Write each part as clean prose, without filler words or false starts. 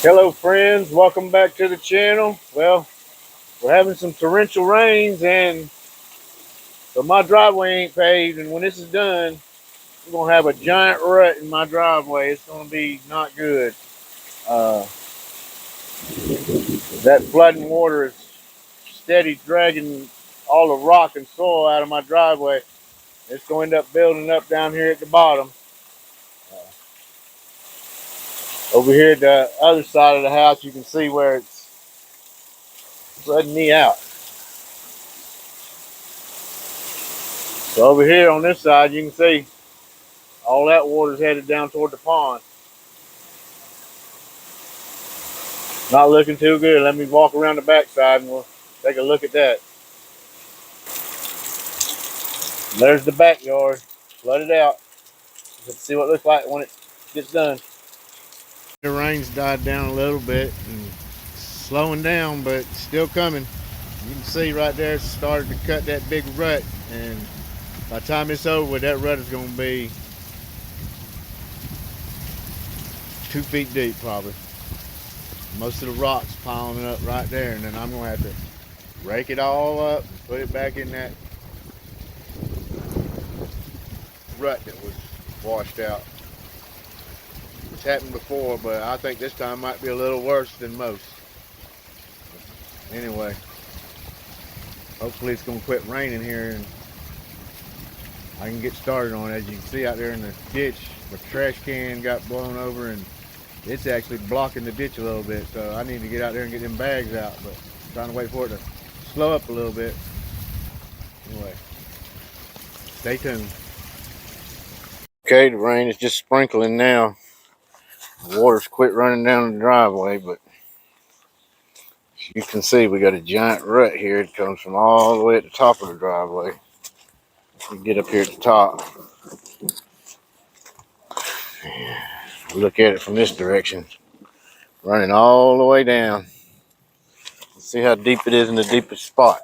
Hello friends, welcome back to the channel. Well, we're having some torrential rains and so my driveway ain't paved, and when this is done, we're gonna have a giant rut in my driveway. It's gonna be not good. Uh, that flooding water is steady dragging all the rock and soil out of my driveway. It's going to end up building up down here at the bottom. Over here at the other side of the house, you can see where it's flooding me out. So over here on this side, you can see all that water's headed down toward the pond. Not looking too good. Let me walk around the backside and we'll take a look at that. There's the backyard, flooded out. Let's see what it looks like when it gets done. The rain's died down a little bit and slowing down, but still coming. You can see right there it's started to cut that big rut, and by the time it's over, that rut is going to be 2 feet deep probably. Most of the rocks piling up right there, and then I'm going to have to rake it all up and put it back in that rut that was washed out. It's happened before, but I think this time might be a little worse than most. Anyway, hopefully it's going to quit raining here and I can get started on it. As you can see out there in the ditch, the trash can got blown over and it's actually blocking the ditch a little bit, so I need to get out there and get them bags out, but I'm trying to wait for it to slow up a little bit. Anyway, stay tuned. Okay, the rain is just sprinkling now. The water's quit running down the driveway, but as you can see, we got a giant rut here. It comes from all the way at the top of the driveway. You get up here at the top. Look at it from this direction, running all the way down. See how deep it is in the deepest spot.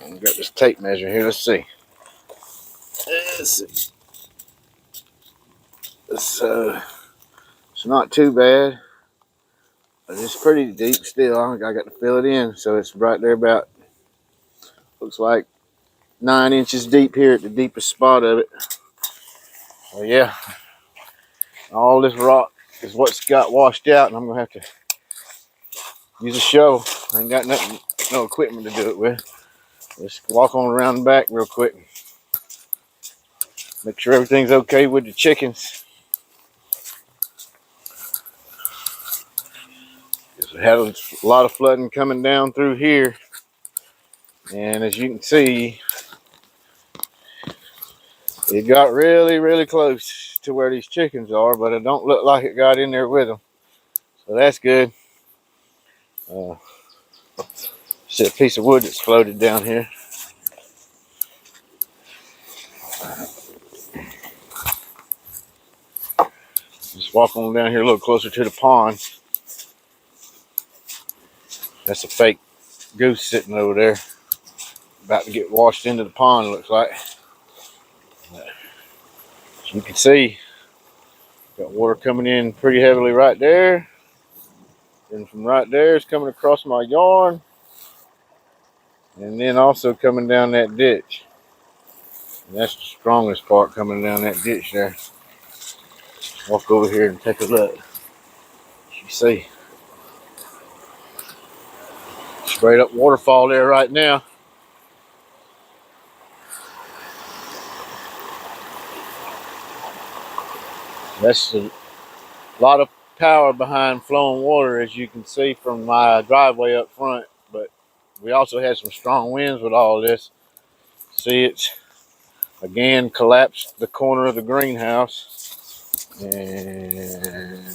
I've got this tape measure here. Let's see. It's not too bad, but it's pretty deep still. I got to fill it in, so it's right there about, looks like 9 inches deep here at the deepest spot of it. So yeah, all this rock is what's got washed out, and I'm gonna have to use a shovel. I ain't got nothing, no equipment to do it with. Let's walk on around the back real quick. Make sure everything's okay with the chickens. We had a lot of flooding coming down through here, and as you can see, it got really close to where these chickens are, but it don't look like it got in there with them, so that's good. See a piece of wood that's floated down here. Just walk on down here a little closer to the pond. That's a fake goose sitting over there, about to get washed into the pond, it looks like. As you can see, got water coming in pretty heavily right there. And from right there, it's coming across my yard. And then also coming down that ditch. And that's the strongest part, coming down that ditch there. Walk over here and take a look. As you see, straight up waterfall there right now. That's a lot of power behind flowing water, as you can see from my driveway up front. But we also had some strong winds with all this. See, it's again collapsed the corner of the greenhouse and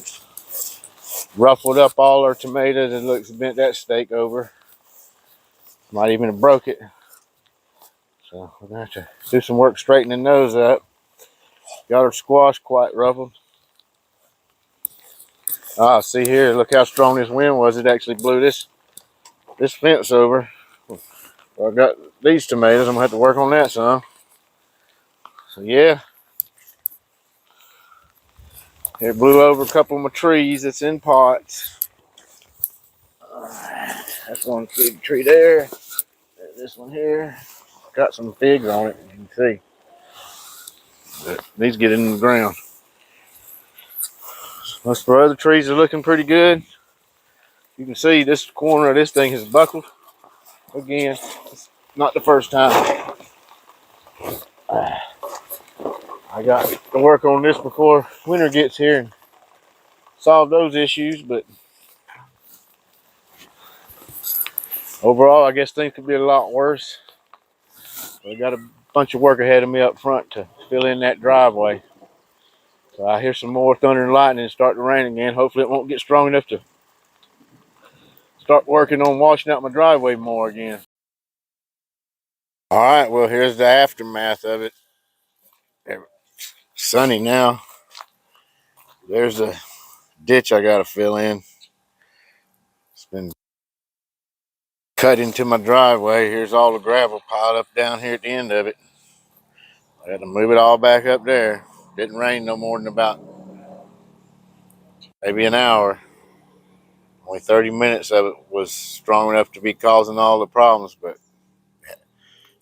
ruffled up all our tomatoes. It looks bent that stake over. Might even have broke it. So we're gonna have to do some work straightening those up. Got our squash quite ruffled. Ah, see here, look how strong this wind was. It actually blew this fence over. Well, I got these tomatoes. I'm gonna have to work on that some. So yeah, it blew over a couple of my trees that's in pots. That's one big tree there. This one here got some figs on it. You can see. But these get in the ground. Most of our other trees are looking pretty good. You can see this corner of this thing has buckled. Again, it's not the first time. I got to work on this before winter gets here and solve those issues, but overall, I guess things could be a lot worse. But I got a bunch of work ahead of me up front to fill in that driveway. So I hear some more thunder and lightning and start to rain again. Hopefully it won't get strong enough to start working on washing out my driveway more again. All right, well, here's the aftermath of it. It's sunny now. There's a ditch I got to fill in. It's been cut into my driveway. Here's all the gravel piled up down here at the end of it. I had to move it all back up there. Didn't rain no more than about maybe an hour. Only 30 minutes of it was strong enough to be causing all the problems, but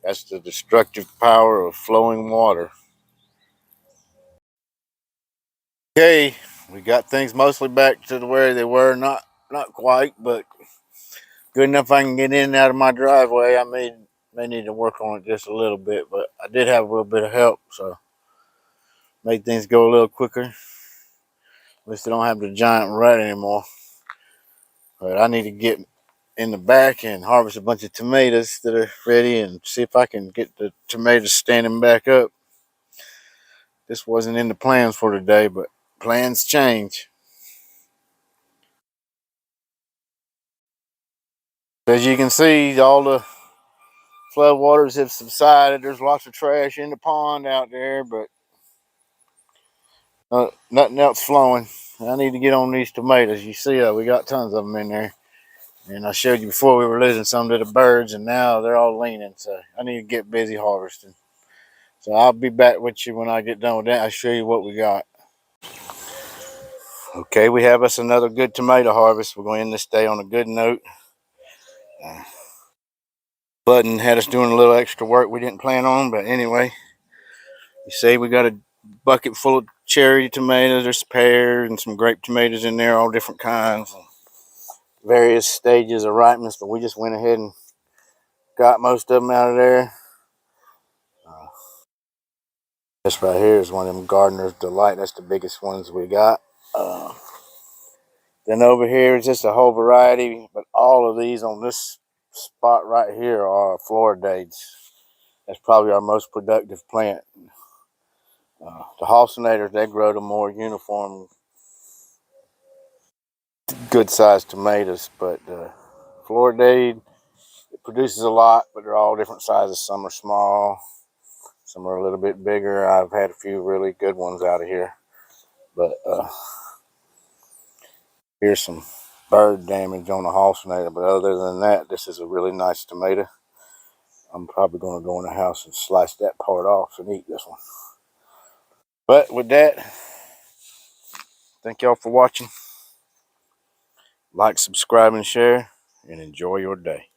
that's the destructive power of flowing water. Okay, we got things mostly back to the where they were. Not quite, but good enough I can get in and out of my driveway. I may need to work on it just a little bit, but I did have a little bit of help, so made things go a little quicker. At least I don't have the giant rut anymore. But I need to get in the back and harvest a bunch of tomatoes that are ready and see if I can get the tomatoes standing back up. This wasn't in the plans for today, but plans change. As you can see, all the flood waters have subsided. There's lots of trash in the pond out there, but nothing else flowing. I need to get on these tomatoes. You see, we got tons of them in there. And I showed you before we were losing some to the birds, and now they're all leaning. So I need to get busy harvesting. So I'll be back with you when I get done with that. I'll show you what we got. Okay, we have us another good tomato harvest. We're going to end this day on a good note. Button had us doing a little extra work we didn't plan on, but anyway, you see we got a bucket full of cherry tomatoes. There's pear and some grape tomatoes in there, all different kinds, various stages of ripeness, but we just went ahead and got most of them out of there. This right here is one of them Gardener's Delight. That's the biggest ones we got. Then over here is just a whole variety, but all of these on this spot right here are Floridades. That's probably our most productive plant. The halcinators, they grow to more uniform, good-sized tomatoes, but Floridade, it produces a lot, but they're all different sizes. Some are small, some are a little bit bigger. I've had a few really good ones out of here, but here's some bird damage on the halcinator, but other than that, this is a really nice tomato. I'm probably going to go in the house and slice that part off and eat this one. But with that, thank y'all for watching. Like, subscribe, and share, and enjoy your day.